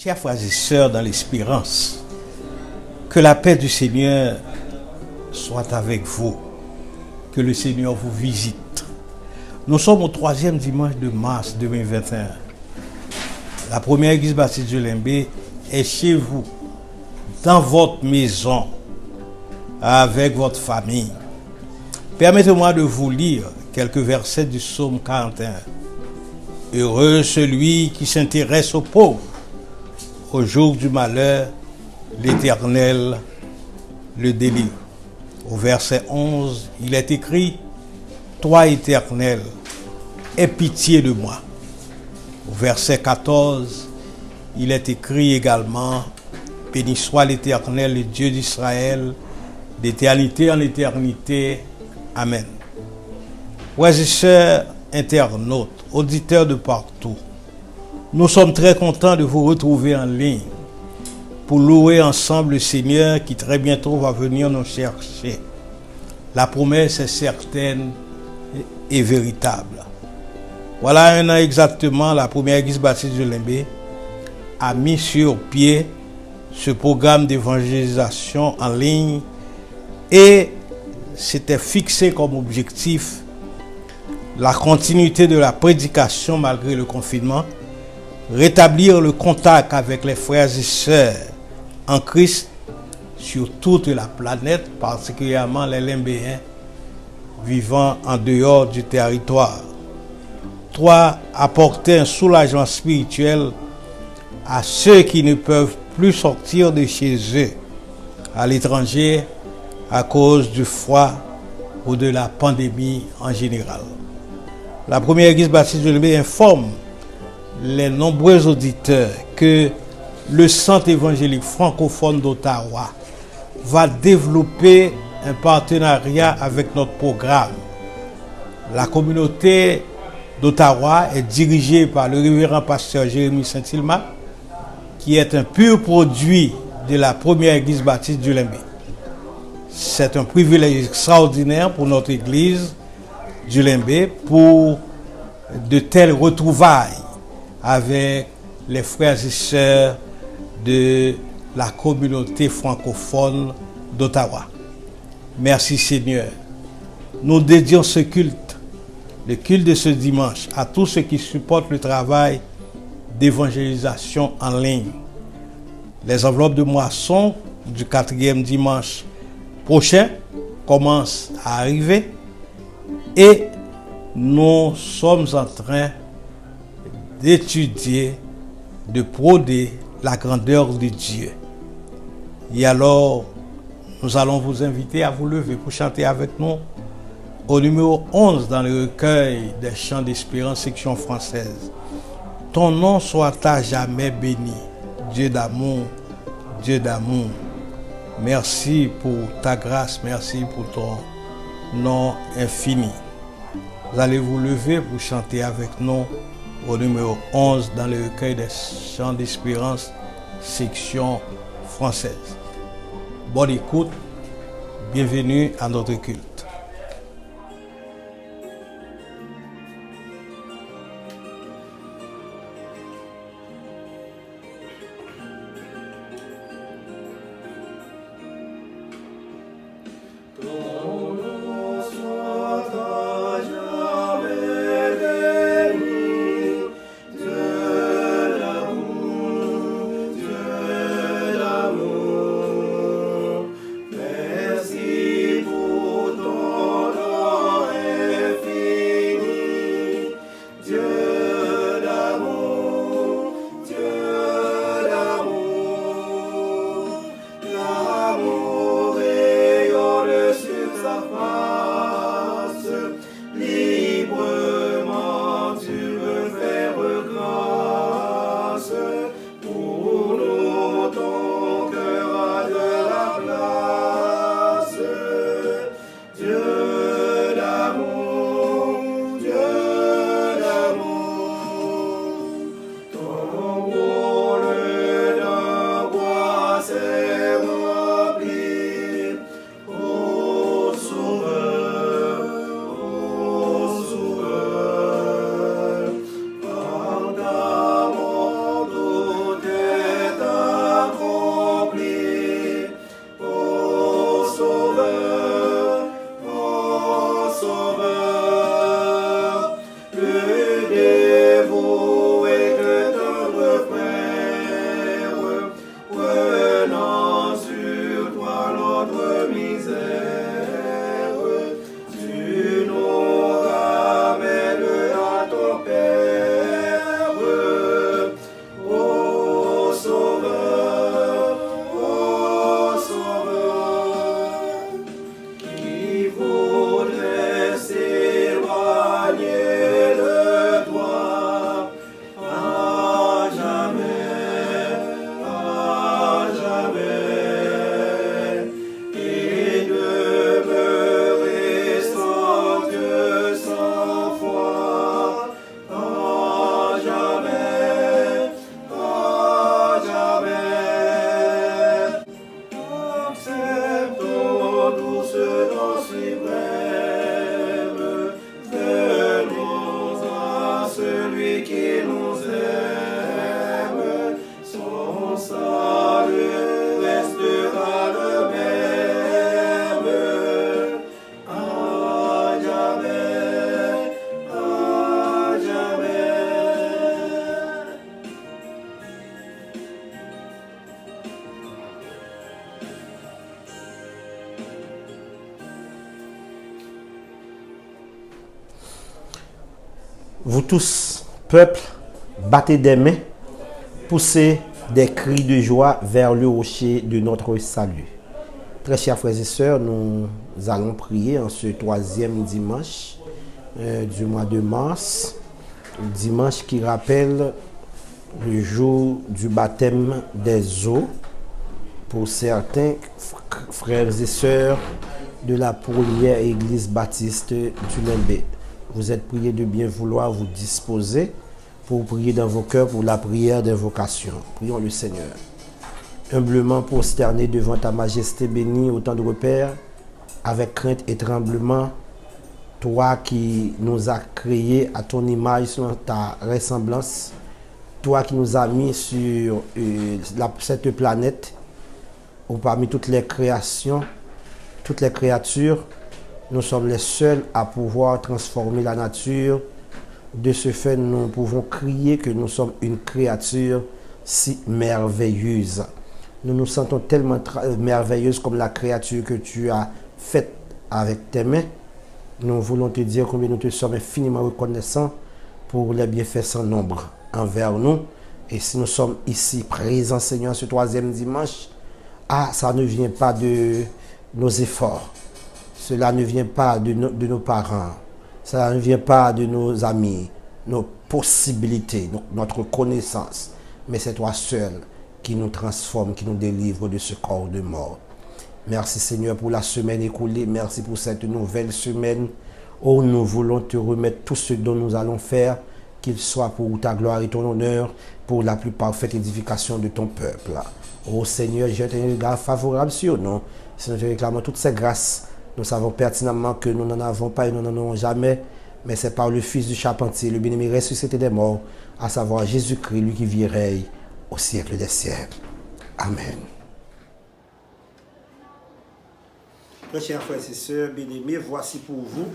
Chers frères et sœurs dans l'espérance, que la paix du Seigneur soit avec vous, que le Seigneur vous visite. Nous sommes au 3e dimanche de mars 2021. La première église baptiste de Limbé est chez vous, dans votre maison, avec votre famille. Permettez-moi de vous lire quelques versets du psaume 41. Heureux celui qui s'intéresse aux pauvres. Au jour du malheur, l'Éternel le délivre. Au verset 11, il est écrit « Toi, Éternel, aie pitié de moi ». Au verset 14, il est écrit également « Béni soit l'Éternel, le Dieu d'Israël, d'éternité en éternité. Amen ». Frères et sœurs, internautes, auditeurs de partout, nous sommes très contents de vous retrouver en ligne pour louer ensemble le Seigneur qui très bientôt va venir nous chercher. La promesse est certaine et véritable. Voilà un an exactement, la première église baptiste de Limbé a mis sur pied ce programme d'évangélisation en ligne et s'était fixé comme objectif la continuité de la prédication malgré le confinement, rétablir le contact avec les frères et sœurs en Christ sur toute la planète, particulièrement les Limbéens vivant en dehors du territoire. 3. Apporter un soulagement spirituel à ceux qui ne peuvent plus sortir de chez eux à l'étranger à cause du froid ou de la pandémie en général. La première église baptiste de Limbé informe les nombreux auditeurs que le Centre évangélique francophone d'Ottawa va développer un partenariat avec notre programme. La communauté d'Ottawa est dirigée par le révérend pasteur Jérémie Saint-Hilma, qui est un pur produit de la première église baptiste du Limbé. C'est un privilège extraordinaire pour notre église du Limbé pour de telles retrouvailles avec les frères et sœurs de la communauté francophone d'Ottawa. Merci Seigneur. Nous dédions ce culte, le culte de ce dimanche, à tous ceux qui supportent le travail d'évangélisation en ligne. Les enveloppes de moisson du 4e dimanche prochain commencent à arriver et nous sommes en train d'étudier, de prôner la grandeur de Dieu. Et alors, nous allons vous inviter à vous lever pour chanter avec nous au numéro 11 dans le recueil des chants d'espérance section française. Ton nom soit à jamais béni, Dieu d'amour, Dieu d'amour. Merci pour ta grâce, merci pour ton nom infini. Vous allez vous lever pour chanter avec nous au numéro 11 dans le recueil des chants d'espérance section française. Bonne écoute, bienvenue à notre culte. Vous tous, peuple, battez des mains, poussez des cris de joie vers le rocher de notre salut. Très chers frères et sœurs, nous allons prier en ce troisième dimanche du mois de mars, dimanche qui rappelle le jour du baptême des eaux pour certains frères et sœurs de la première église baptiste du Limbé. Vous êtes priés de bien vouloir vous disposer pour prier dans vos cœurs pour la prière d'invocation. Prions le Seigneur. Humblement prosterné devant ta majesté bénie au temps de repère, avec crainte et tremblement, toi qui nous as créés à ton image, selon ta ressemblance, toi qui nous as mis sur cette planète, ou parmi toutes les créations, toutes les créatures, nous sommes les seuls à pouvoir transformer la nature. De ce fait, nous pouvons crier que nous sommes une créature si merveilleuse. Nous nous sentons tellement merveilleuses comme la créature que tu as faite avec tes mains. Nous voulons te dire combien nous te sommes infiniment reconnaissants pour les bienfaits sans nombre envers nous. Et si nous sommes ici présents, Seigneur, ce troisième dimanche, ça ne vient pas de nos efforts. Cela ne vient pas de nos parents. Cela ne vient pas de nos amis, nos possibilités, notre connaissance. Mais c'est toi seul qui nous transforme, qui nous délivre de ce corps de mort. Merci Seigneur pour la semaine écoulée. Merci pour cette nouvelle semaine où nous voulons te remettre tout ce dont nous allons faire, qu'il soit pour ta gloire et ton honneur, pour la plus parfaite édification de ton peuple. Ô Seigneur, jette un regard favorable sur nous. Si nous te réclamons toutes ces grâces, nous savons pertinemment que nous n'en avons pas et nous n'en aurons jamais, mais c'est par le Fils du charpentier, le bien-aimé ressuscité des morts, à savoir Jésus-Christ, lui qui vit et règne au siècle des siècles. Amen. Très chers frères et sœurs bien-aimés, voici pour vous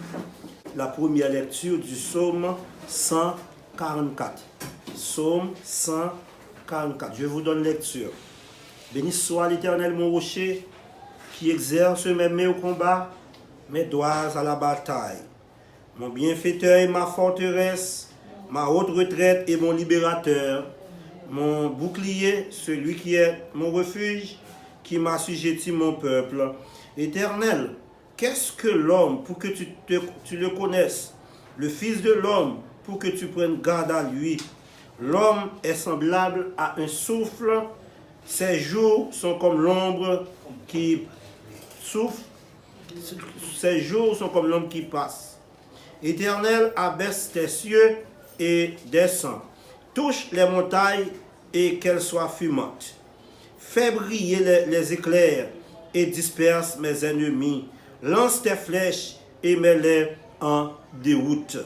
la première lecture du psaume 144. Psaume 144. Je vous donne lecture. Béni soit l'Éternel mon rocher, qui exerce mes mains au combat, mes doigts à la bataille. Mon bienfaiteur et ma forteresse, ma haute retraite et mon libérateur, mon bouclier, celui qui est mon refuge, qui m'assujettit mon peuple. Éternel, qu'est-ce que l'homme pour que tu le connaisses, le Fils de l'homme pour que tu prennes garde à lui? L'homme est semblable à un souffle, ses jours sont comme l'ombre qui souffle, ses jours sont comme l'ombre qui passe. Éternel, abaisse tes cieux et descends. Touche les montagnes et qu'elles soient fumantes. Fais briller les éclairs et disperse mes ennemis. Lance tes flèches et mets-les en déroute.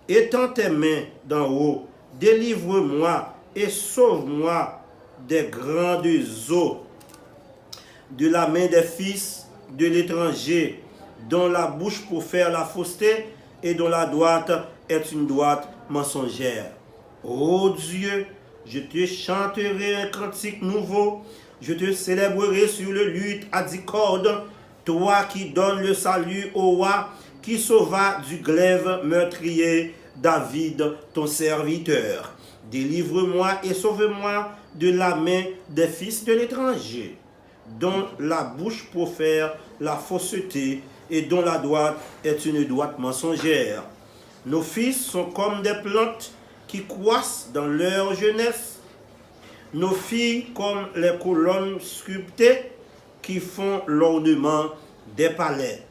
Étends tes mains d'en haut, délivre-moi et sauve-moi des grandes eaux, de la main des fils de l'étranger, dont la bouche profère la fausseté et dont la droite est une droite mensongère. Ô Dieu, je te chanterai un cantique nouveau, je te célébrerai sur le luth à 10 cordes, toi qui donnes le salut au roi, qui sauva du glaive meurtrier David, ton serviteur. Délivre-moi et sauve-moi de la main des fils de l'étranger, dont la bouche profère la fausseté et dont la droite est une droite mensongère. Nos fils sont comme des plantes qui croissent dans leur jeunesse, nos filles comme les colonnes sculptées qui font l'ornement des palais.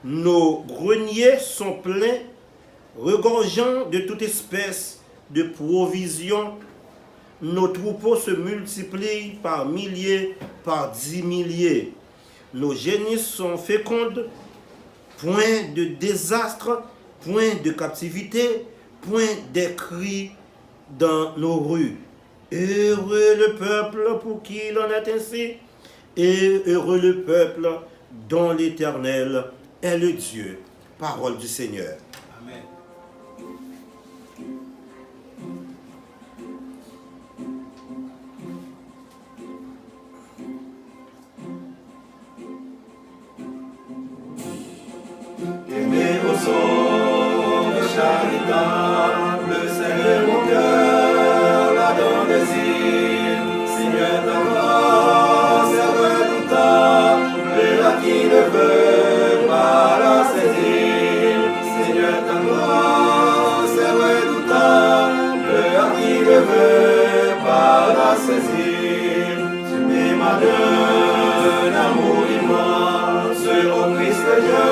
Nos greniers sont pleins, regorgeant de toute espèce de provisions. Nos troupeaux se multiplient par milliers, par 10 milliers. Nos génisses sont fécondes, point de désastre, point de captivité, point de cris dans nos rues. Heureux le peuple pour qui il en est ainsi, et heureux le peuple dont l'Éternel est le Dieu. Parole du Seigneur. Amen. Che me lo so, charita. saisir, sublime d'un amour immense, au Christ Dieu,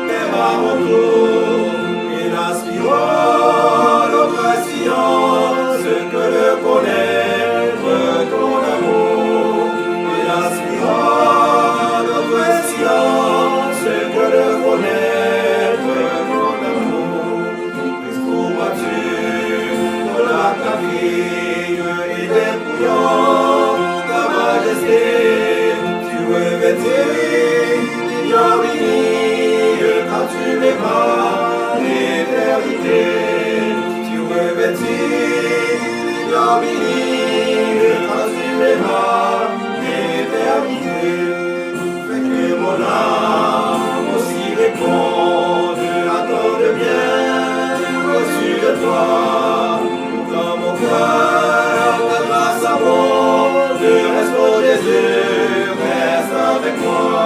et à mon tour, et aspirons notre science, que de connaître ton amour, et aspirons notre science, que de connaître ton amour. Christ, pourquoi-tu, de ta fille et dépouillant ta majesté, tu revêtis l'ignominie, car tu n'es pas l'éternité. Tu revêtis l'ignominie, car tu n'es pas l'éternité. Fais que mon âme aussi réponde à tant de bien reçu de toi. Dans mon cœur, ta grâce abonde, reste au Jésus, reste avec moi.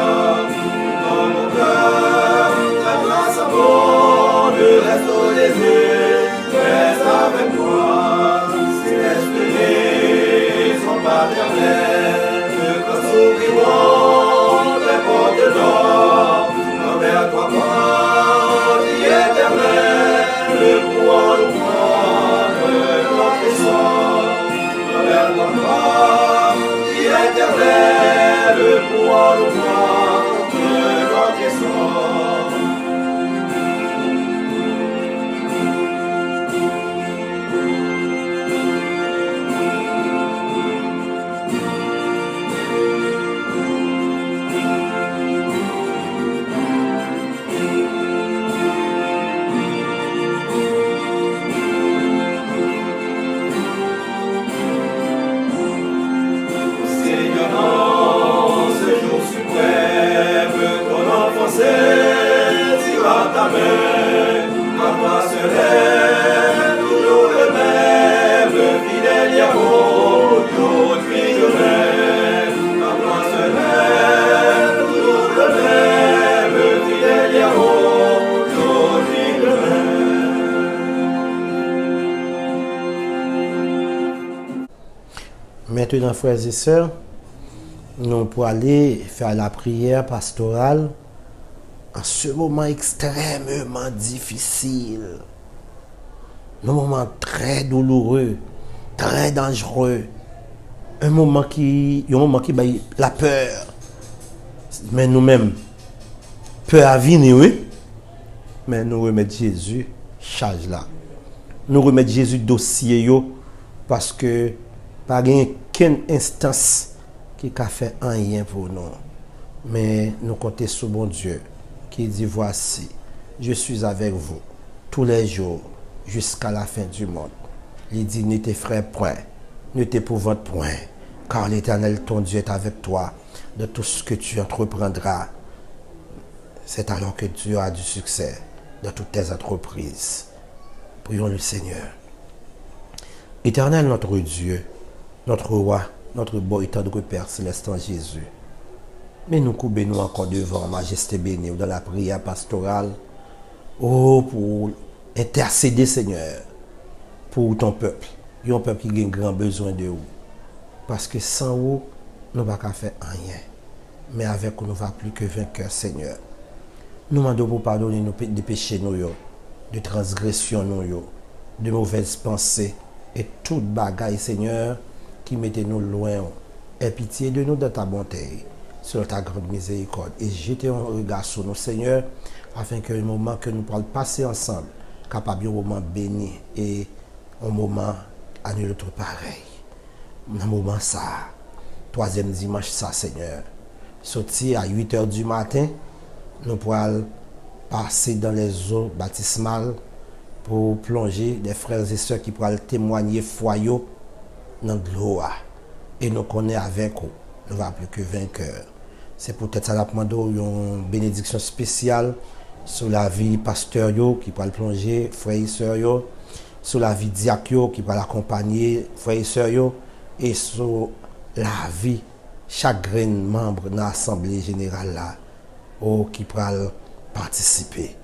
Dans mon cœur, ta grâce abonde, reste au Jésus, reste avec moi. Céleste maison paternelle, quand s'ouvriront les portes d'or, envers toi, Dieu éternel, pour nous prendre notre sort. Envers toi, Dieu éternel, pour nous prendre notre sort. Seigneur, en ce jour suprême, ton enfant saisira ta main, à toi se lève toujours le même, fidèle Yahweh, aujourd'hui de même. À toi se lève toujours le même, fidèle Yahweh, aujourd'hui de même. Maintenant, frères et sœurs, nous pour aller faire la prière pastorale en ce moment extrêmement difficile, un moment très douloureux, très dangereux, un moment qui bat la peur. Mais nous-mêmes, peur à venir, oui, mais nous remettons Jésus charge là. Nous remettons Jésus dossier yo, parce que pas aucune instance qui a fait rien pour nous. Mais nous comptons sur bon Dieu qui dit voici, je suis avec vous tous les jours jusqu'à la fin du monde. Il dit ne t'effraie point, ne t'épouvante point, car l'Éternel ton Dieu est avec toi de tout ce que tu entreprendras. C'est alors que tu auras du succès dans toutes tes entreprises. Prions le Seigneur. Éternel notre Dieu, notre roi, notre beau et tendre Père céleste en Jésus. Mais nous coupons-nous encore devant Majesté bénie dans la prière pastorale. Oh, pour intercéder, Seigneur, pour ton peuple. Un peuple qui a un grand besoin de vous. Parce que sans vous, nous ne pouvons pas faire rien. Mais avec vous, nous ne sommes plus que vainqueurs, Seigneur. Nous demandons pour pardonner nos péchés, de transgressions, de mauvaises pensées et toute bagaille, Seigneur, qui mettait nous loin. Aie pitié de nous dans ta bonté, sur ta grande miséricorde. Et jetez un regard sur nous, Seigneur, afin que le moment que nous pourrons passer ensemble, capable un moment béni et un moment à nul autre pareil. Un moment ça, troisième dimanche ça, Seigneur. Sorti à 8h du matin, nous pourrons passer dans les eaux baptismales pour plonger des frères et sœurs qui pourront témoigner foyaux dans l'eau. Et nous connaissons avec eux, nous ne sommes plus que vainqueurs. C'est peut-être ça la une bénédiction spéciale sur la vie pasteur qui pourra plonger frères et sœurs, sur la vie diacre qui pourra l'accompagner frères et sœurs, et sur la vie chaque membre de l'Assemblée générale là, qui pourra participer.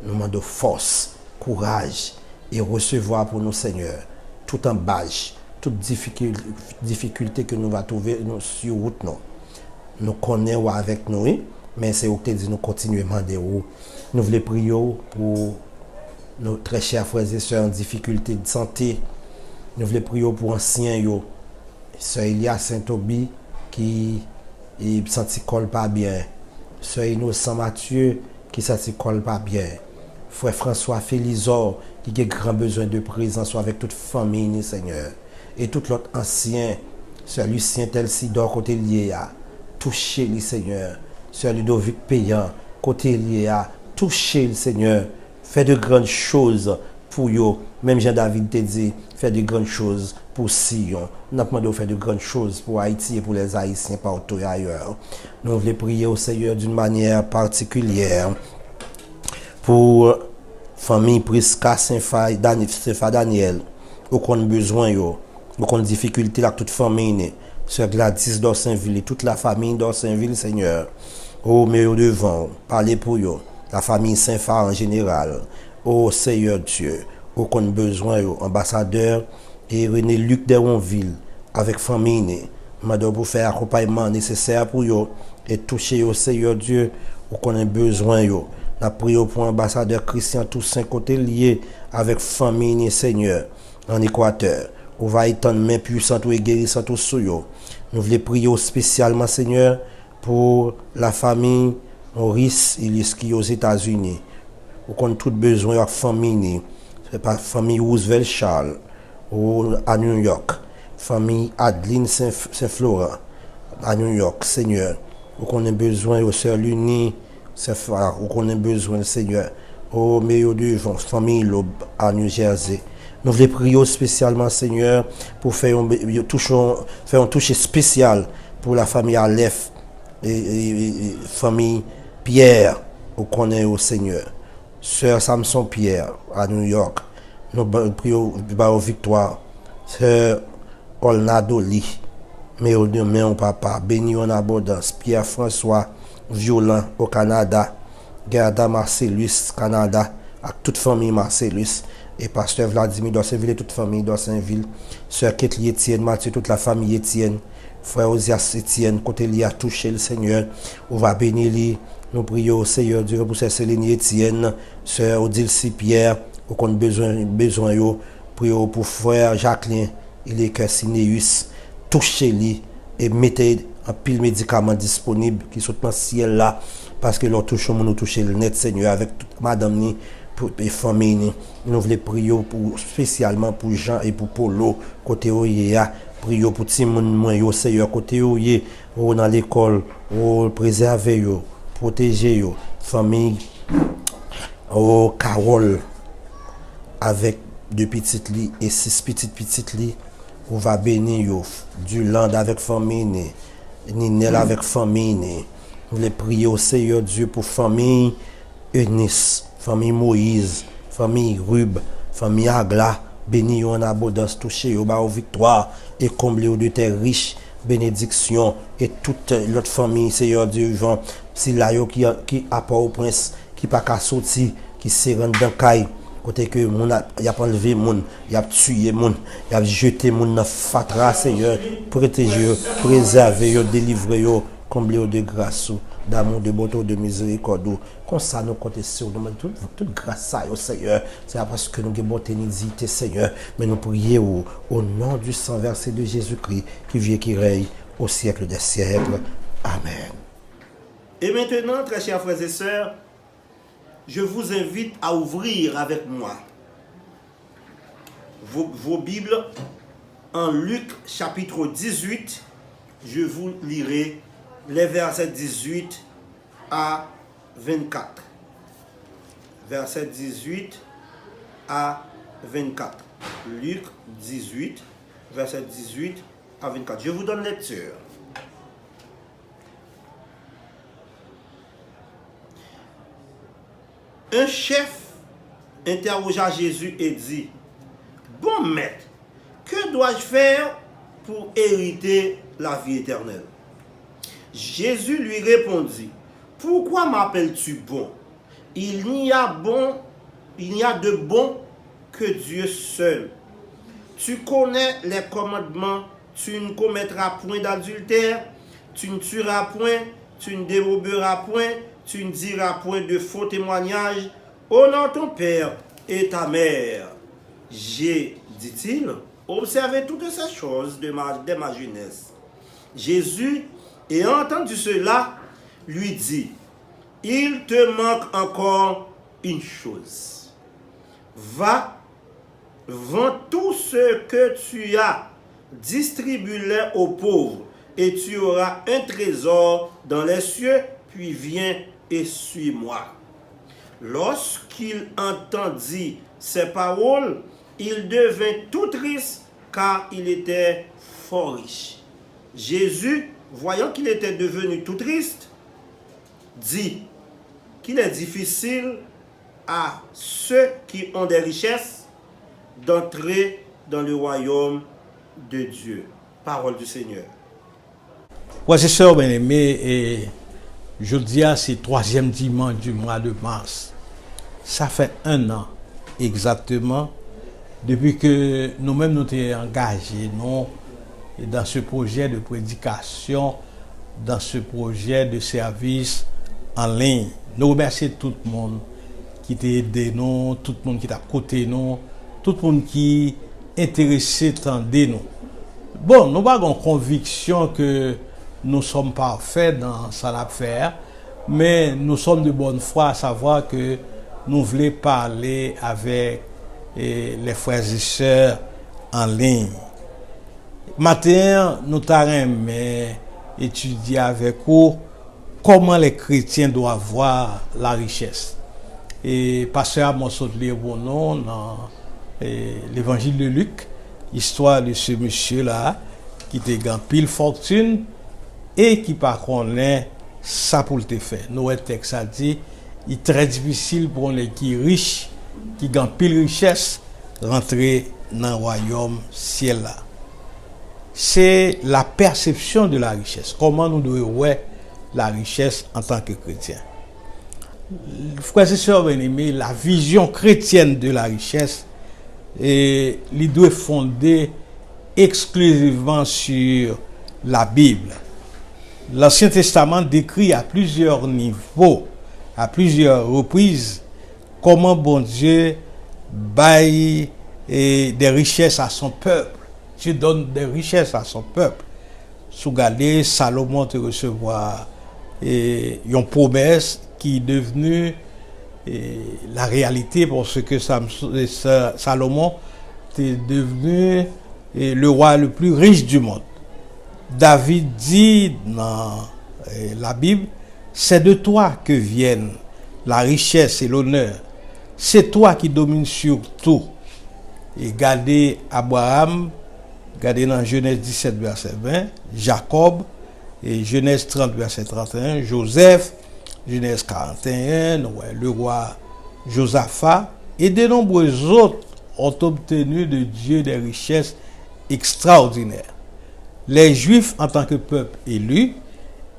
Nous demandons force, courage et recevoir pour nous, Seigneur, tout en bâche, toute difficulté que nous va trouver sur route, nous connaissons avec nous, oui, mais c'est où que dit nous continuons à demander où. Nous voulons prier pour nos très chers frères et sœurs en difficulté de santé. Nous voulons prier pour anciens, Sœur Elia Saint-Obi qui ne senti pas bien. Sœur Innocent Mathieu qui ne pas bien. Frère François Félizor qui a grand besoin de présence avec toute famille, Seigneur. Et tout l'autre ancien, Sœur Lucien Telsidor côté lié à toucher le Seigneur. Sœur Ludovic Payan côté lié à toucher le Seigneur. Fait de grandes choses pour eux. Même Jean-David te dit, fait de grandes choses pour Sion. Nous avons demandé de faire de grandes choses pour Haïti et pour les Haïtiens partout et ailleurs. Nous voulons prier au Seigneur d'une manière particulière pour famille Prisca Saint-Fa Daniel. Où qu'on a besoin, où qu'on a difficulté avec toute famille. Sœur Gladys d'Orsainville et toute la famille d'Orsainville, Seigneur. Au meilleur devant, parlez pour eux. La famille Saint-Fa en général. Ô Seigneur Dieu, où qu'on a besoin, ambassadeur et René Luc d'Eronville, avec famille, madame pour faire accompagnement nécessaire pour eux et toucher au Seigneur Dieu, où qu'on a besoin, la prière pour l'ambassadeur Christian Toussaint côté lié avec famille, Seigneur, en Équateur. On va étendre main puissante et guérissante au Soyo. Nous voulons prier spécialement, Seigneur, pour la famille Maurice Illis qui est aux États-Unis. On a tout besoin de la famille. C'est pas famille Roosevelt Charles ou à New York. Famille Adeline Saint-Florent à New York, Seigneur. On a besoin de Sœur Luni, on a besoin, Seigneur. Au meilleur devant, famille Loeb à New Jersey. Nous voulons prier spécialement, Seigneur, pour faire un toucher spécial pour la famille Aleph et famille Pierre, au connaît au Seigneur. Sœur Samson Pierre à New York. Nous prions pour victoire. Sœur Olnadoli, mais au papa, béni en abondance. Pierre François Violent au Canada. Gerda Marcellus, Canada, avec toute famille Marcellus. Et pasteur Vladimir d'Orsainville et toute famille d'Orsainville. Sœur Ketli Etienne, Mathieu, toute la famille Etienne. Frère Osias Etienne, côté lui a touché le Seigneur. On va bénir lui. Nous prions au Seigneur Dieu pour Sœur Céline Etienne, Sœur Odile Pierre, qu'on a besoin yo. Prions pour frère Jacqueline, il est Cassineus, touchez-lui et mettez un pile médicament disponible qui sont dans le ciel là, parce que leur touche, nous toucher le net, Seigneur, avec toute madame ni et famille. Nous voulons prier pour, spécialement pour Jean et pour Polo, côté Oyea. Prions pour Timon, moi, Seigneur, côté Oyea, dans l'école, préserver yo. Protéger yo, famille Carole avec 2 petites lits et 6 petites lits. On va bénir yo, du land avec famille, Ninel avec famille. On voulait prier au Seigneur Dieu pour famille Eunice, famille Moïse, famille Rub, famille Agla. Béni en abondance, touché au bas victoire et comblé de terres riches. Bénédiction et toute l'autre famille, Seigneur Dieu, si là qui a pas au prince, qui pas qu'à sortir, qui se rend dans caille, côté que mon a enlevé mon, il a tué mon, il a jeté mon dans fatra, Seigneur, protéger, préserver, délivrer, combler de grâce, d'amour, de bonté, de miséricorde. Comme ça, nous comptons sur nous, toute grâce à Seigneur. C'est parce que nous avons bonté et Seigneur. Mais nous prions au nom du sang versé de Jésus-Christ, qui vit et qui règne au siècle des siècles. Amen. Et maintenant, très chers frères et sœurs, je vous invite à ouvrir avec moi vos Bibles en Luc chapitre 18. Je vous lirai les versets 18 à 24. Verset 18 à 24. Luc 18, verset 18 à 24. Je vous donne lecture. Un chef interrogea Jésus et dit: Bon maître, que dois-je faire pour hériter la vie éternelle? Jésus lui répondit: Pourquoi m'appelles-tu bon? Il n'y a de bon que Dieu seul. Tu connais les commandements, tu ne commettras point d'adultère, tu ne tueras point, tu ne déroberas point, tu ne diras point de faux témoignages, honore ton père et ta mère. J'ai, dit-il, observé toutes ces choses dès ma jeunesse. Jésus, ayant entendu cela, lui dit, il te manque encore une chose. Va, vends tout ce que tu as, distribue-le aux pauvres, et tu auras un trésor dans les cieux, puis viens et suis-moi. Lorsqu'il entendit ces paroles, il devint tout triste, car il était fort riche. Jésus, voyant qu'il était devenu tout triste, dit qu'il est difficile à ceux qui ont des richesses d'entrer dans le royaume de Dieu. Parole du Seigneur. Frères et sœurs bien-aimés, et je dis à c'est 3e dimanche du mois de mars. Ça fait 1 an exactement depuis que nous-mêmes nous sommes engagés dans ce projet de prédication, dans ce projet de service en ligne. Nous remercions tout le monde qui t'a aidé nous, tout le monde qui t'a côté nous, tout le monde qui est intéressé tendez nous. Bon, nous avons conviction que nous sommes parfaits dans cette affaire, mais nous sommes de bonne foi à savoir que nous voulons parler avec les frères et sœurs en ligne. Matin, nous avons étudié avec vous comment les chrétiens doivent voir la richesse. Et pasteur Amos lire bon nom dans l'évangile de Luc, histoire de ce monsieur-là qui était gagne pile fortune et qui par connaît ça pour le faire. Nous texte a dit il est très difficile pour les qui riches qui gagne pile richesse rentrer dans le royaume ciel là. C'est la perception de la richesse. Comment nous devons voir la richesse en tant que chrétien. Frères et sœurs bien-aimés, la vision chrétienne de la richesse il doit fonder exclusivement sur la Bible. L'Ancien Testament décrit à plusieurs niveaux, à plusieurs reprises, comment bon Dieu baille des richesses à son peuple. Dieu donne des richesses à son peuple. Sous Galé, Salomon te recevoir une promesse qui est devenue la réalité parce que Salomon est devenu le roi le plus riche du monde. David dit dans la Bible, c'est de toi que viennent la richesse et l'honneur. C'est toi qui domines sur tout. Et gardez Abraham, regardez dans Genèse 17, verset 20, Jacob, et Genèse 30, verset 31, Joseph, Genèse 41, le roi Josaphat, et de nombreux autres ont obtenu de Dieu des richesses extraordinaires. Les Juifs, en tant que peuple élu,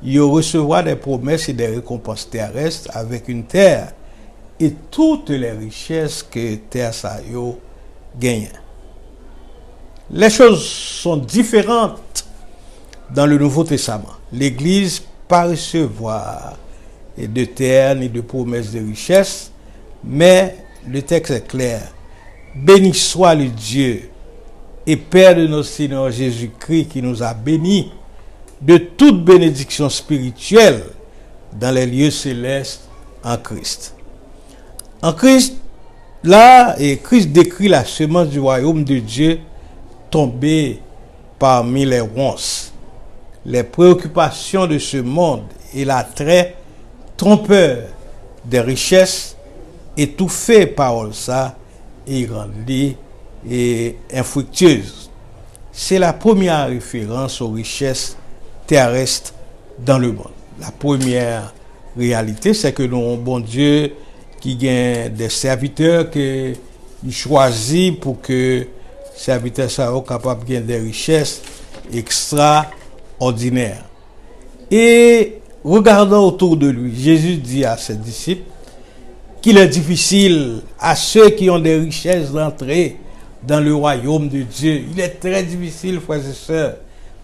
ils recevront des promesses et des récompenses terrestres avec une terre et toutes les richesses que terre ça gagne. Les choses sont différentes dans le Nouveau Testament. L'Église pas recevoir de terre ni de promesses de richesse, mais le texte est clair. Béni soit le Dieu et Père de notre Seigneur Jésus-Christ qui nous a bénis de toute bénédiction spirituelle dans les lieux célestes en Christ. En Christ, là, et Christ décrit la semence du royaume de Dieu tombée parmi les ronces. Les préoccupations de ce monde et l'attrait trompeur des richesses étouffées par ça et rendues et infructueuses. C'est la première référence aux richesses terrestres dans le monde. La première réalité, c'est que nous avons un bon Dieu qui gagne des serviteurs qu'il choisit pour que serviteurs soient capables de gagner des richesses extraordinaires. Et regardant autour de lui, Jésus dit à ses disciples qu'il est difficile à ceux qui ont des richesses d'entrer dans le royaume de Dieu. Il est très difficile, frères et sœurs,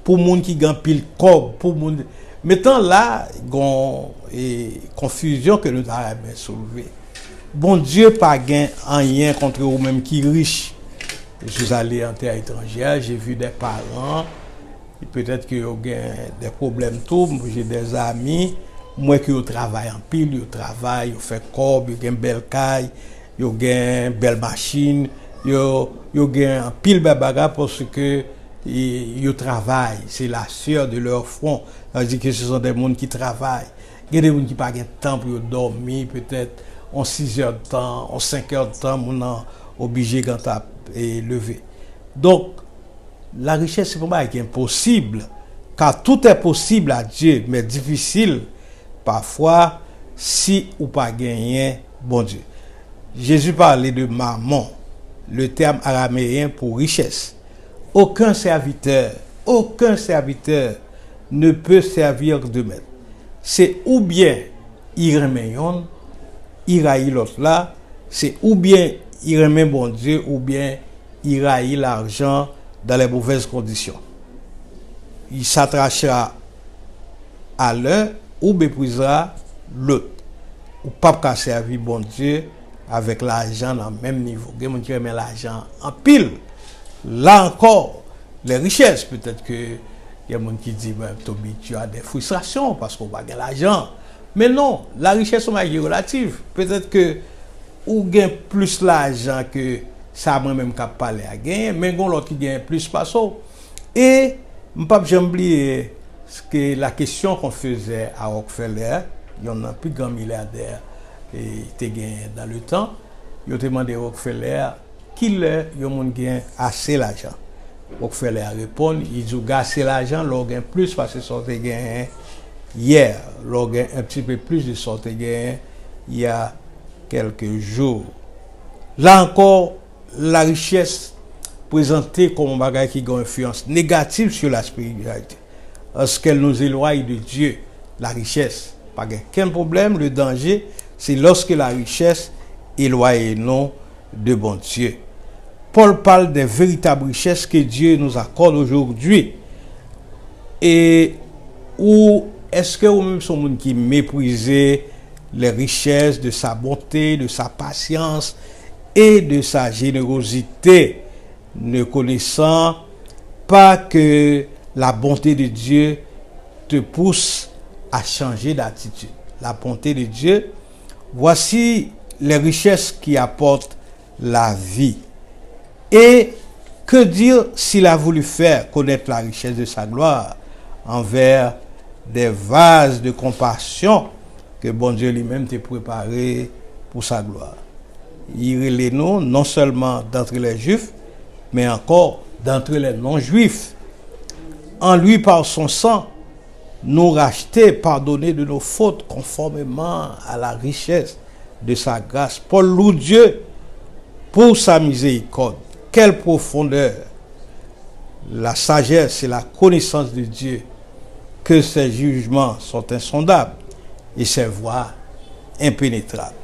pour monde qui gagne pile cob, pour monde. Mettons là, et confusion que nous avons soulevé. Bon Dieu pas gain rien contre vous-même qui riche. Je suis allé en terre étrangère, j'ai vu des parents, et peut-être qu'ils ont des problèmes tout, j'ai des amis, moi qui travaillent en pile, ils travaillent, ils font corps, ils ont une belle caille, ils ont une belle machine, ils ont un pile de bagarre parce que ils travaillent, c'est la sueur de leur front. C'est-à-dire que ce sont des gens qui travaillent. Il y a des gens qui n'ont pas de temps pour dormir, peut-être en 6 heures de temps, en 5 heures de temps, on est obligé quand et lever. Donc, la richesse, c'est pour moi qui est impossible, car tout est possible à Dieu, mais difficile parfois si ou pas gagner bon Dieu. Jésus parlait de mammon, le terme araméen pour richesse. Aucun serviteur ne peut servir de maître. C'est ou bien il remet yon, il raille l'autre là, c'est ou bien il remet bon Dieu, ou bien il raille l'argent dans les mauvaises conditions. Il s'attachera à l'un ou méprisera l'autre. Ou pas qu'à servir bon Dieu avec l'argent dans le même niveau. Il y a des gens qui remettent l'argent en pile. Là encore, les richesses, peut-être que il y a des gens qui disent, Toby, tu as des frustrations parce qu'on va gagner l'argent. Mais non, la richesse est relative. Peut-être que ou gagne plus l'argent que ça moi-même qui parler à gagner, mais l'autre qui gagne plus pas ça. Et je ne peux pas oublier que la question qu'on faisait à Rockefeller, il y en a un plus grand milliardaire qui était gagné dans le temps, il a demandé à Rockefeller qu'il a assez l'argent. Rockefeller répond, il dit assez l'argent, l'on gagne plus parce que ça a gagné hier, l'on gagne un petit peu plus de ça a gagné il y a quelques jours. Là encore, la richesse présentée comme un bagage qui a une influence négative sur la spiritualité. Parce qu'elle nous éloigne de Dieu. La richesse, pas aucun problème. Le danger, c'est lorsque la richesse éloigne nous de bon Dieu. Paul parle des véritables richesses que Dieu nous accorde aujourd'hui. Et où est-ce que vous-même sont gens qui méprisent les richesses de sa bonté, de sa patience et de sa générosité, ne connaissant pas que la bonté de Dieu te pousse à changer d'attitude. La bonté de Dieu, voici les richesses qui apportent la vie. Et que dire s'il a voulu faire connaître la richesse de sa gloire envers des vases de compassion que bon Dieu lui-même t'a préparé pour sa gloire. Il relève nous non seulement d'entre les Juifs, mais encore d'entre les non-Juifs. En lui, par son sang, nous racheter, pardonner de nos fautes conformément à la richesse de sa grâce. Paul loue Dieu pour sa miséricorde. Quelle profondeur! La sagesse et la connaissance de Dieu, que ses jugements sont insondables et ses voies impénétrables.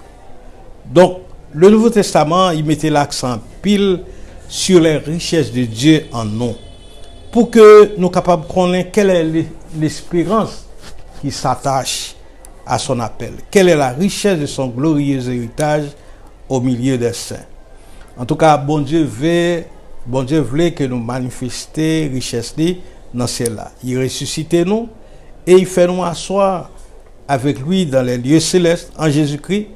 Donc, le Nouveau Testament, il mettait l'accent pile sur les richesses de Dieu en nous, pour que nous soyons capables de connaître quelle est l'espérance qui s'attache à son appel, quelle est la richesse de son glorieux héritage au milieu des saints. En tout cas, bon Dieu voulait que nous manifestions richesse dans celle-là. Il ressuscite nous et il fait nous asseoir avec lui dans les lieux célestes en Jésus-Christ.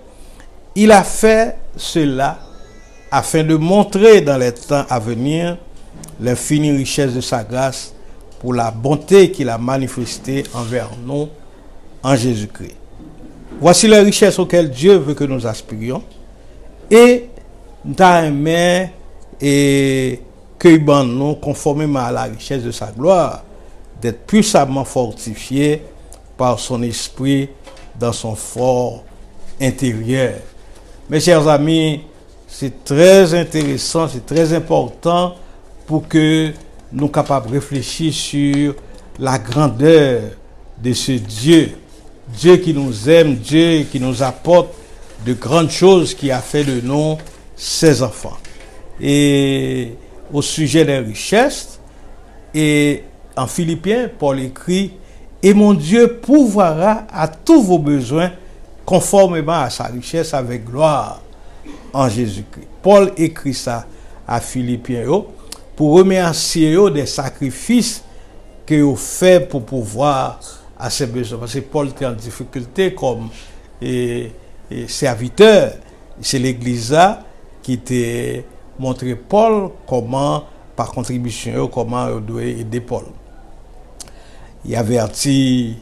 Il a fait cela afin de montrer dans les temps à venir l'infinie richesse de sa grâce pour la bonté qu'il a manifestée envers nous en Jésus-Christ. Voici les richesses auxquelles Dieu veut que nous aspirions et nous aimons et que nous, conformément à la richesse de sa gloire, d'être puissamment fortifiés par son esprit dans son fort intérieur. Mes chers amis, c'est très intéressant, c'est très important pour que nous soyons capables de réfléchir sur la grandeur de ce Dieu. Dieu qui nous aime, Dieu qui nous apporte de grandes choses, qui a fait de nous ses enfants. et au sujet des richesses. Et en Philippiens, Paul écrit, et mon Dieu pourvoira à tous vos besoins conformément à sa richesse avec gloire en Jésus-Christ. Paul écrit ça à Philippiens pour remercier des sacrifices que vous fait pour pouvoir à ses besoins. Parce que Paul était en difficulté comme serviteur. C'est l'église là qui t'a montré Paul comment, par contribution, comment il doit aider Paul. Il avertit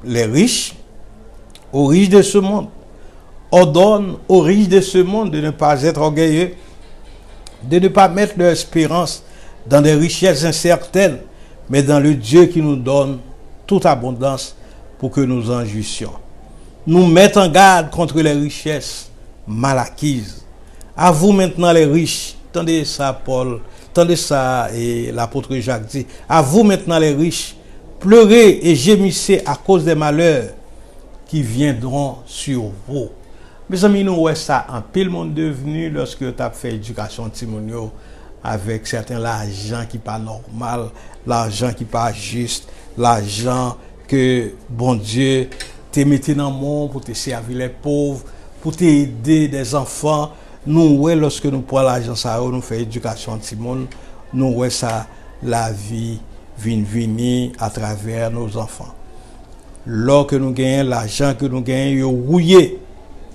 les riches, aux riches de ce monde. Ordonne aux riches de ce monde de ne pas être orgueilleux, de ne pas mettre leur espérance dans des richesses incertaines, mais dans le Dieu qui nous donne toute abondance pour que nous en jouissions. Nous mettons en garde contre les richesses mal acquises. À vous maintenant les riches, tendez ça Paul, tendez ça et l'apôtre Jacques dit, à vous maintenant les riches, pleurez et gémissez à cause des malheurs qui viendront sur vous. Mes amis, nous voyons ça en pile monde devenu lorsque tu as fait éducation timonio avec certains l'argent qui pas normal, l'argent qui pas juste, l'argent que bon Dieu t'a mis dans le monde pour te servir les pauvres, pour t'aider des enfants. Nous voyons lorsque nous prenons l'argent ça, nous fait éducation timon, nous voyons ça la vie vient à travers nos enfants. Lorsque nous gagnons l'argent que nous gagnons,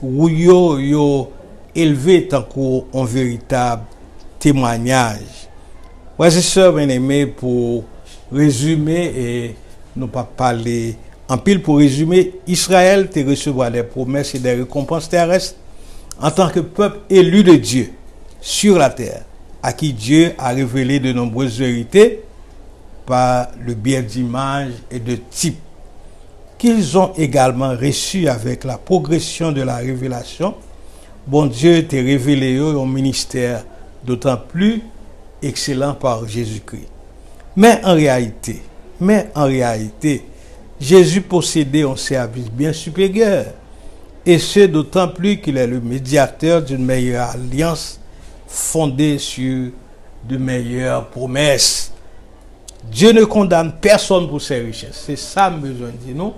yo élevé tant qu'un véritable témoignage. Frères et sœurs bien-aimés, pour résumer et nous pas parler en pile pour résumer, Israël te recevra des promesses et des récompenses terrestres en tant que peuple élu de Dieu sur la terre, à qui Dieu a révélé de nombreuses vérités par le biais d'images et de types qu'ils ont également reçu avec la progression de la révélation. Bon Dieu t'a révélé un ministère d'autant plus excellent par Jésus-Christ. Mais en réalité, Jésus possédait un service bien supérieur, et ce d'autant plus qu'il est le médiateur d'une meilleure alliance fondée sur de meilleures promesses. Dieu ne condamne personne pour ses richesses. C'est ça besoin de nous,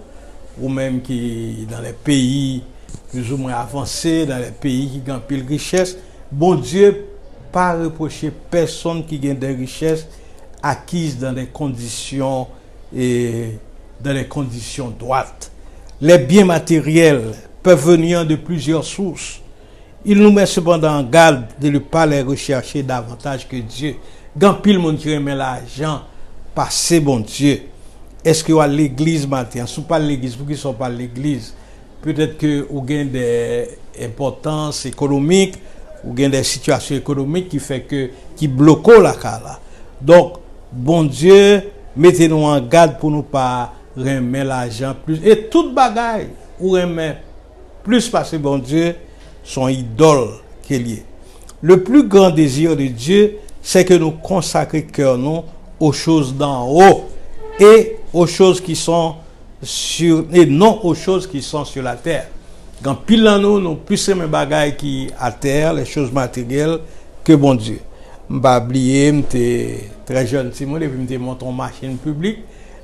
ou même qui dans les pays plus ou moins avancés, dans les pays qui gagnent pile richesse, bon Dieu pas reprocher personne qui gagne des richesses acquises dans des conditions droites. Les biens matériels peuvent venir de plusieurs sources. Il nous met cependant en garde de ne pas les rechercher davantage que Dieu. Quand pile monde qui remet l'argent, passer bon Dieu. Est-ce que à l'église matin, si pas l'église, pour qu'ils sont pas l'église, peut-être que vous avez des importances économiques, ou bien des situations économiques qui bloquent la cala. Donc, bon Dieu, mettez-nous en garde pour nous pas remettre l'argent plus. Et toute bagaille, ou remettre plus parce que bon Dieu, son idole qu'il y est. Le plus grand désir de Dieu, c'est que nous consacrions cœur nous aux choses d'en haut et aux choses qui sont sur, et non aux choses qui sont sur la terre. Quand pile en nous plus aimer bagaille qui à terre, les choses matérielles que bon Dieu. M'pas oublier, m'étais très jeune Simon et puis m'étais monté en machine publique,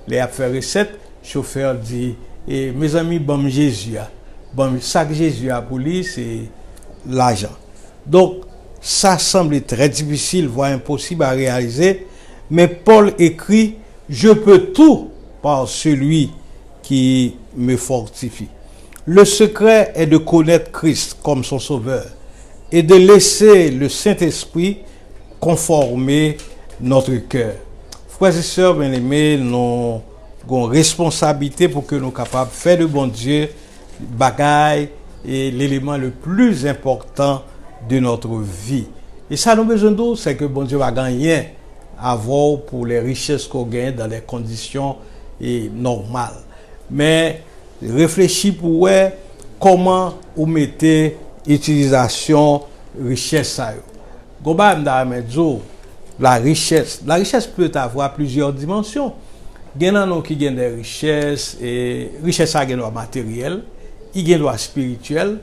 les affaires recettes, chauffeur dit et mes amis bon Jésus, bon ça que Jésus a pour lui c'est l'argent. Donc ça semble très difficile, voire impossible à réaliser, mais Paul écrit je peux tout par celui qui me fortifie. Le secret est de connaître Christ comme son sauveur et de laisser le Saint-Esprit conformer notre cœur. Frères et sœurs bien-aimés, nous avons une responsabilité pour que nous soyons capables de faire de bon Dieu bagaille et l'élément le plus important de notre vie. Et ça nous besoin d'eau, c'est que bon Dieu va gagner à avoir pour les richesses qu'on gagne dans les conditions normales. Mais réfléchis pour voir comment vous mettez utilisation richesse ça. La richesse peut avoir plusieurs dimensions. Il y a des gens qui gagnent des richesses et richesse ça gagne matériel, il gagne spirituel.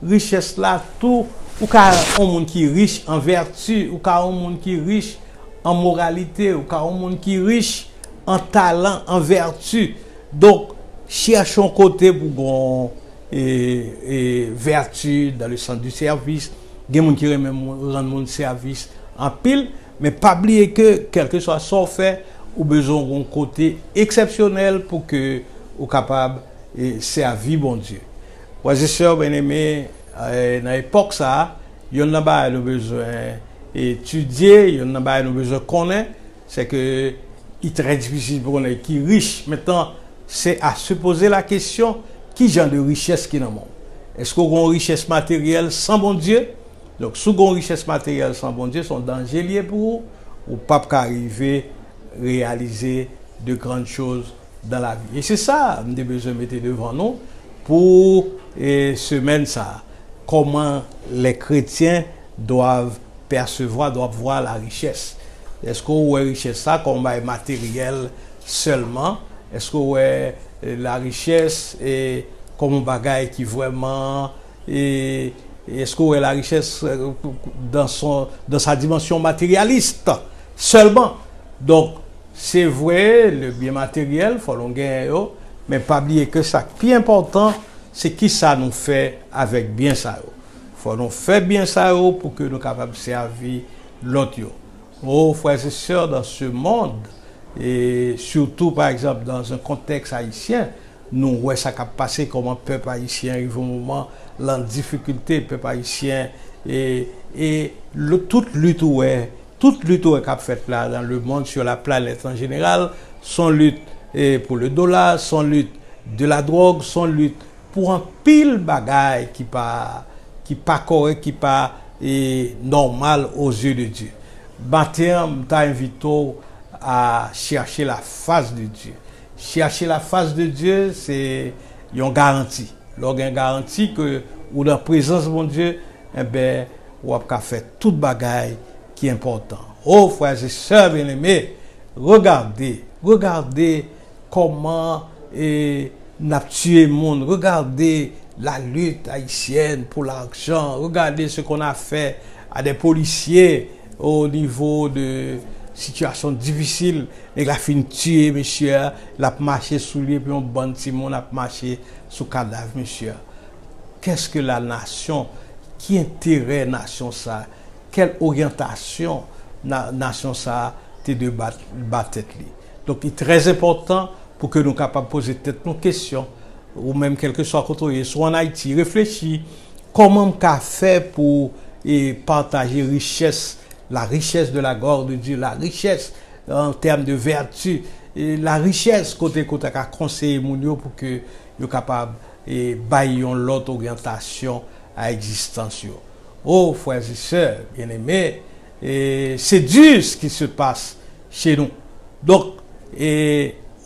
Richesse là tout ou ka un monde qui est riche en vertu, ou ka un monde qui est riche en moralité, ou ka un monde qui est riche en talent, en vertu. Donc, cherchons côté pour et vertu dans le sens du service. Il y a des gens qui rendent mon service en pile, mais pas oublier que, quel que soit son fait, ou besoin d'un côté exceptionnel pour que vous capable de servir bon Dieu. Frères et sœurs bien-aimés, dans l'époque ça, il y en a besoin d'étudier, il y en a besoin de connaître, c'est que il est très difficile pour les qui riches. Maintenant, c'est à se poser la question, qui genre de richesse qui est dans le monde? Est-ce qu'on a une richesse matérielle sans bon Dieu? Donc, si on a une richesse matérielle sans bon Dieu, sont dangereux pour vous, ou pas arriver à réaliser de grandes choses dans la vie. Et c'est ça, nous devons besoin de mettre devant nous pour semaine ça. Comment les chrétiens doivent percevoir, doivent voir la richesse. Est-ce qu'on a la richesse ça comme un matériel seulement? Est-ce qu'on a la richesse comme un bagage qui vraiment est-ce qu'on a la richesse dans sa dimension matérialiste seulement? Donc, c'est vrai, le bien matériel, il faut l'on gagne, mais pas oublier que ça qui est important, c'est qui ça nous fait avec bien ça. Il faut nous faire bien ça pour que nous soyons capables de servir l'autre. Oh, frères et sœurs, dans ce monde, et surtout par exemple dans un contexte haïtien, nous voyons ça qui a passé comme un peuple haïtien arrive au moment la difficulté, peuple haïtien toute lutte qu'a fait là dans le monde, sur la planète en général, son lutte pour le dollar, son lutte de la drogue, son lutte pour un pile bagaille qui pas correct, qui pas normal aux yeux de Dieu. Matin, je t'invite à chercher la face de Dieu. Chercher la face de Dieu, c'est une garantie. Lorsqu'il y a une garantie que ou dans la présence de mon Dieu, eh ben, on va faire toute bagaille qui est important. Oh, frères et sœurs bien-aimés, regardez comment n'a tué le monde. Regardez la lutte haïtienne pour l'argent. Regardez ce qu'on a fait à des policiers au niveau de situation difficile. Et la fin tué, monsieur. La marché sous lui, puis on bon Timon a marché sous cadavre, monsieur. Qu'est-ce que la nation, qui intérêt nation ça? Quelle orientation nation ça te de battre tête li. Donc il est très important pour que nous capables de poser tête nos questions ou même quelque soit côté soit en Haïti réfléchir comment on peut faire pour partager la richesse de la gloire de Dieu, la richesse en termes de vertu, la richesse côté à conseiller mon pour que nous capable et baillons l'autre orientation à existence. Oh, frères et sœurs, bien-aimés, c'est dur ce qui se passe chez nous. Donc,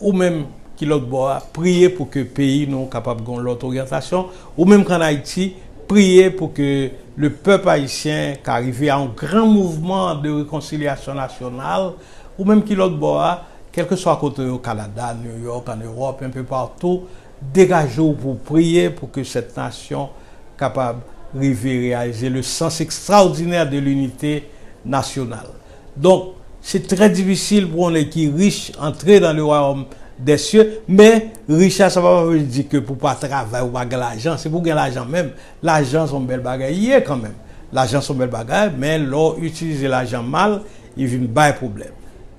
ou même qui l'autre bois, prier pour que le pays nous capable de l'autre orientation, ou même qu'en Haïti, prier pour que le peuple haïtien qui arrive à un grand mouvement de réconciliation nationale, ou même qui l'autre bois, quel que soit côté au Canada, New York, en Europe, un peu partout, dégagez pour prier pour que cette nation capable de réaliser le sens extraordinaire de l'unité nationale. Donc, c'est très difficile pour les qui riches entrer dans le royaume des cieux, mais richesse, ça ne veut pas dire que pour pas travailler ou pas gagner l'argent, c'est pour gagner l'argent même. L'argent, c'est une belle bagaille quand même. L'argent, c'est une belle bagaille, mais l'on utilise l'argent mal, il vient pas de problème.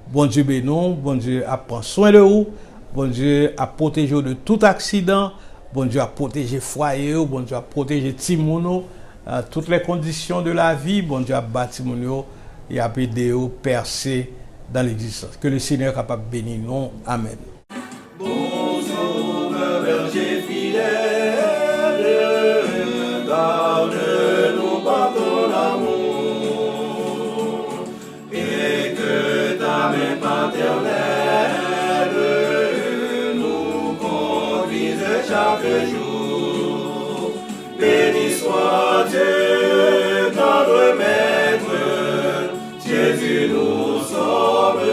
Bon Dieu bénisse, bon Dieu prend soin de vous, bon Dieu a protégé de tout accident, bon Dieu a protégé foyer, bon Dieu a protégé Timouno, toutes les conditions de la vie, bon Dieu a bâti Timouno et a aidé à percer dans l'existence. Que le Seigneur est capable de bénir nous. Amen. Bonjour, berger fidèle, garde-nous par ton amour, et que ta main paternelle nous conduise chaque jour. Béni soit Dieu, notre Maître, Jésus nous sauve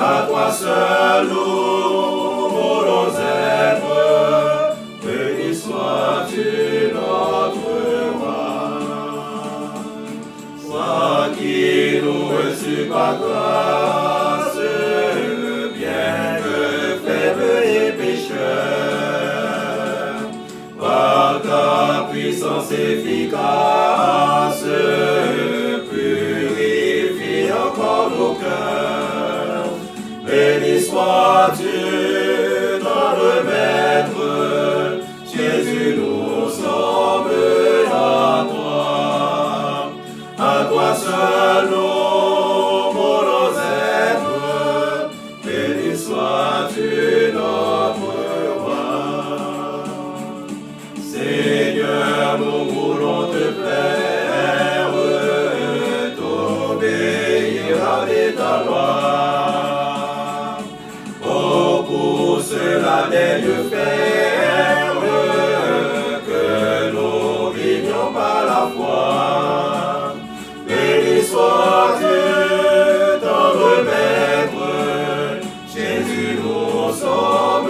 à toi seul nous voulons être, béni sois-tu notre efficace, purifie encore nos cœurs. Béni sois-tu, notre Maître, Jésus, nous sommes à toi seul nous voulons être. Béni sois-tu, notre roi. Seigneur, nous voulons te plaire, t'obéir à ta loi. Oh, pour cela n'aie faire que nous vivions par la foi. Béni sois-tu, tendre Maître, Jésus, nous sommes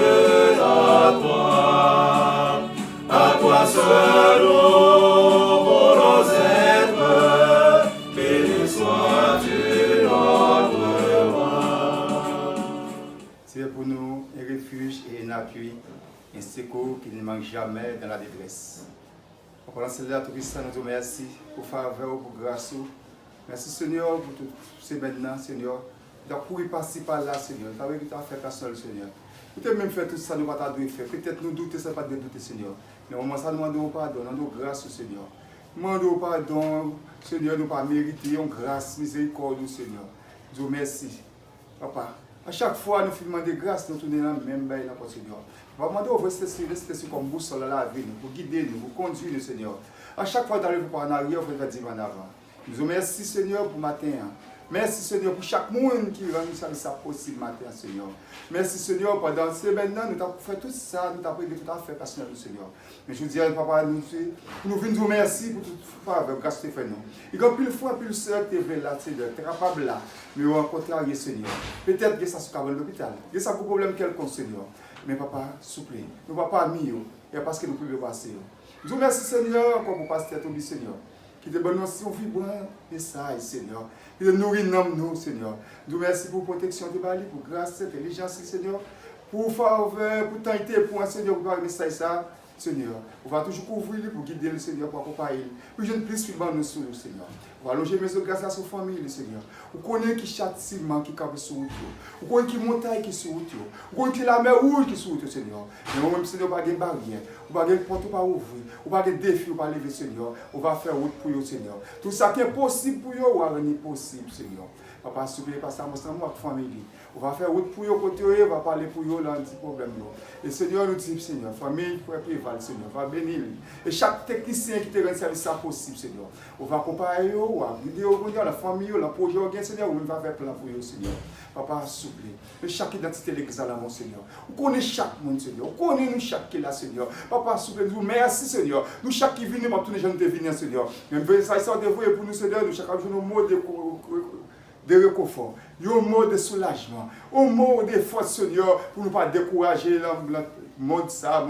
à toi seul nous voulons être. Béni sois-tu, notre roi. C'est pour nous un refuge et un appui, un secours qui ne manque jamais dans la détresse. Pendant cela, tout Christ, nous te remercie pour faveur, pour grâce. Merci Seigneur pour tout ce maintenant, Seigneur. Tu as couru par-ci par-là, Seigneur. Tu as fait personne, Seigneur. Peut-être même faire tout ça, nous ne pas faire. Peut-être nous douter, ça pas de douter, Seigneur. Mais au moment ça, nous demandons pardon, nous demandons grâce, Seigneur. Nous demandons pardon, Seigneur, nous pas mériter une grâce, miséricorde, Seigneur. Je vous remercie, Papa. À chaque fois, nous faisons des grâces, nous tournons dans le même bail, Seigneur. Nous demandons de rester comme boussole à la vie, pour guider nous, pour conduire nous, Seigneur. À chaque fois, nous allons par en arrière, vous allez dire en avant. Nous vous remercie, Seigneur, pour le matin. Merci, Seigneur, pour chaque monde qui rend nous service possible matin, Seigneur. Merci, Seigneur, pendant ces maintenant, nous avons fait tout ça, nous avons pris tout à fait personnel, Seigneur. Mais je vous dis, Papa, nous venons vous remercier pour toute faveur, grâce à nous. Il y a plus de fois, plus de soeurs qui sont là, Seigneur, tu es capable là, mais au contraire, Seigneur. Peut-être que ça se casse à l'hôpital, il y a un problème quelconque, Seigneur. Mais Papa, s'il vous plaît, nous ne pouvons pas mis, et parce que nous pouvons passer. Je vous remercie, Seigneur, encore pour passer à ton Seigneur. Qui te donne aussi un vibrant message, Seigneur. Qui te nourrit nous, Seigneur. Nous remercie pour la protection de Bali, pour grâce, intelligence, Seigneur. Pour faveur, pour tenter, pour un Seigneur, pour le message, ça, Seigneur. On va toujours couvrir pour guider le Seigneur, pour accompagner. Pour je ne plus suivre nous sur le Seigneur. On va allonger mes grâce à sa famille, le Seigneur. On connaît qui châtiment qui cabe sur route. On connaît qui montagne qui sur route. On connaît qui la mer rouge qui sur route, Seigneur. Mais moi-même, Seigneur, on va avoir des barrières. On va avoir des portes pour ouvrir. On va avoir des défis pour lever, Seigneur. On va faire route pour vous, Seigneur. Tout ça qui est possible pour vous, on va rendre possible, Seigneur. Papa, s'il vous plaît, passe à moi, famille. On va faire route pour vous, côté, on va parler pour vous, là, un petit problème. Et Seigneur, nous dit, Seigneur, famille, pour prévaloir, Seigneur, va bénir. Et chaque technicien qui te rend service, ça possible, Seigneur. On va accompagner, on va guider, la famille, le projet, Seigneur, on va faire plein pour vous, Seigneur. Papa, s'il vous plaît. Et chaque identité de l'église à la mon Seigneur. On connaît chaque monde, Seigneur. On connaît nous chaque qui est là, Seigneur. Papa, s'il vous plaît, nous merci, Seigneur. Nous chaque qui vient, tous les gens de venir, Seigneur. Même ça, ça dévoué pour nous, Seigneur. Nous chaque jour, nous mots de réconfort, un mot de soulagement, un mot de force, Seigneur, pour ne pas décourager le monde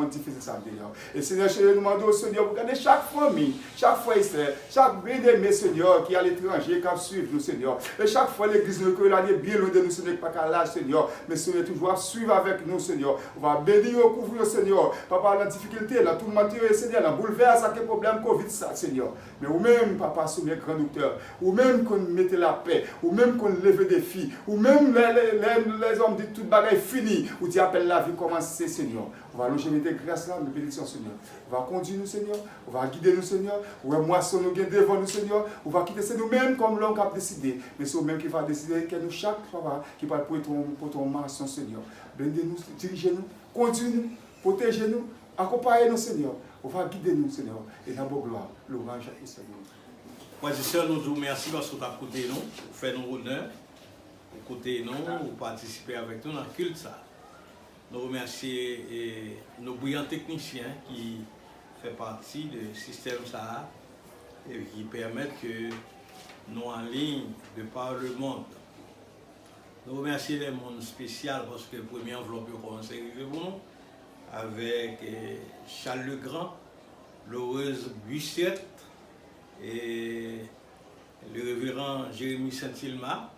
difficile, Seigneur. Et Seigneur, je nous demande au Seigneur, pour garder chaque famille, chaque frère et soeur, chaque bien-aimé, Seigneur, qui est à l'étranger, qui suivre nous, Seigneur. Et chaque fois, l'église, nous, que l'année bien loin de nous, Seigneur, pas qu'à là, Seigneur, mais Seigneur, toujours suivre avec nous, Seigneur. On va bénir, couvrir, Seigneur. Papa, la difficulté, la tourmente, Seigneur, la bouleverse, quel problème Covid, ça, Seigneur. Mais ou même, Papa, Seigneur, grand docteur, ou même qu'on mette la paix, ou même qu'on lève des filles, ou même les hommes disent toute bagaille finie, ou tu appelles la vie commencer, Seigneur. On va loger des grâces là, nos bénédictions, Seigneur. On va conduire nous, Seigneur. On va guider nous, Seigneur. On va moissonner nous devant nous, Seigneur. On va quitter nous-mêmes comme l'homme qui a décidé. Mais c'est nous-mêmes qui va décider que nous, chaque fois, qui va pour ton maçon, Seigneur. Bénissez-nous, dirigez-nous, conduisez-nous, protégez-nous, accompagnez-nous, Seigneur. On va guider nous, Seigneur. Et dans vos gloires, l'orange et Seigneur. Moi, je nous vous remercie parce que vous avez écouté nous, vous faites nous honneur, vous écoutez nous, vous participez avec nous dans le culte. Nous remercions nos brillants techniciens qui font partie du système ça et qui permettent que nous en ligne de par le monde. Nous remercions les mondes spéciaux parce que le premier enveloppe commence à arriver pour nous avec Charles Legrand, Laureuse Bussiette et le révérend Jérémy Saint-Hilma.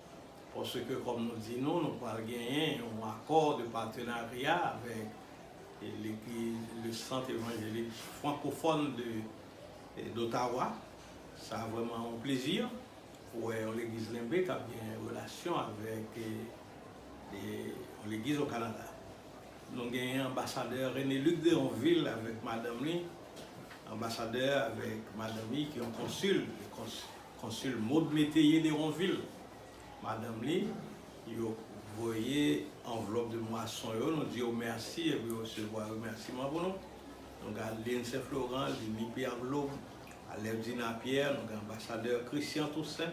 Parce que, comme nous disons, nous avons gagné un accord de partenariat avec le centre évangélique francophone d'Ottawa. Ça a vraiment un plaisir pour l'église Limbé qui a bien une relation avec l'église au Canada. Nous avons un ambassadeur René Luc de Ronville avec Madame Lee, ambassadeur avec Madame Lee qui est un consul, le consul Maud Métayer de Ronville. Madame Lee, vous voyez enveloppe de moisson, nous disons merci et puis recevoir un remerciement pour nous. Donc à Lynn Saint-Florent, Lini Pierre-Globe, à Levdina Pierre, donc ambassadeur Christian Toussaint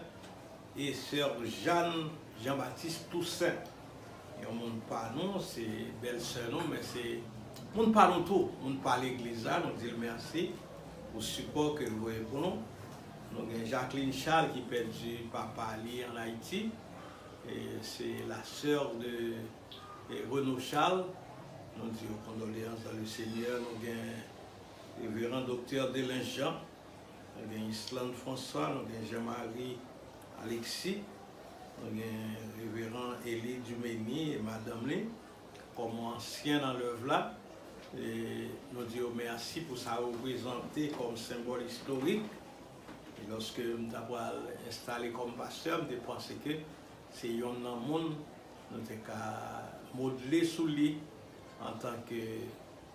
et sœur Jean-Baptiste Toussaint. Et on ne parle non, c'est belle sœur non, mais c'est. On ne parle tout, on ne parle l'église là, nous disons merci pour le support que vous voyez pour nous. Nous avons Jacqueline Charles qui perdu papa Ali en Haïti. Et c'est la sœur de Renaud Charles. Nous disons condoléances dans le Seigneur. Nous avons le révérend docteur Délin Jean. Nous avons Islande François. Nous avons Jean-Marie Alexis. Nous avons le révérend Élie Dumény et Madame Lé, comme ancien dans l'œuvre là. Et nous disons merci pour ça représenter comme symbole historique. Et lorsque nous avons installé comme pasteur, nous avons pensé que c'est un monde nous avons modelé sous lui en tant que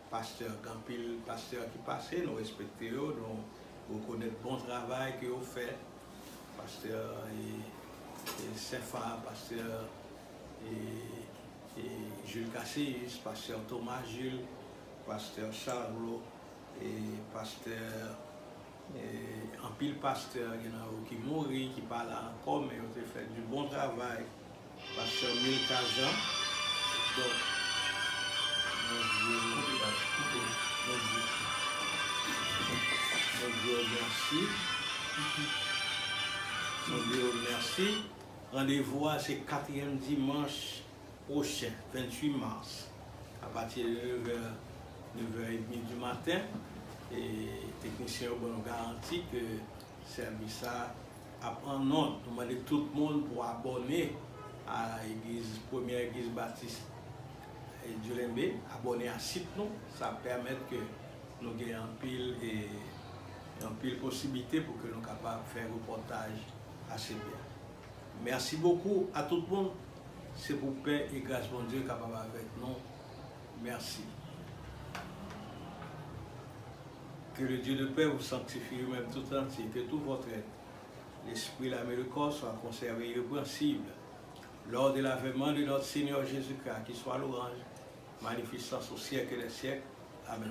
pasteur. Quand pile pasteur qui passait, nous respectons, nous reconnaissons le bon travail que vous faites. Pasteur et Sefa, pasteur et Jules Cassis, pasteur Thomas Jules, pasteur Charles et pasteur en pile pasteur qui mourit, qui parle encore, mais on a fait du bon travail. Pasteur Milka Jean. Donc, Dieu merci. Dieu merci. Rendez-vous à ce 4e dimanche prochain, 28 mars, à partir de 9h30 du matin. Et technicien nous garantit que le service apprend note. Nous demandons tout le monde pour abonner à l'église, première église baptiste de Limbé, abonner à site nous, ça permet que nous ayons un pile possibilité pour que nous soyons capables de faire un reportage assez bien. Merci beaucoup à tout le monde. C'est pour paix et grâce mon Dieu capable avec nous. Merci. Que le Dieu de paix vous sanctifie même tout entier, que tout votre être, l'esprit, l'âme et le corps soient conservés irrépréhensibles lors de l'avènement de notre Seigneur Jésus-Christ, qui soit l'orange, magnificence au siècle des siècles. Amen.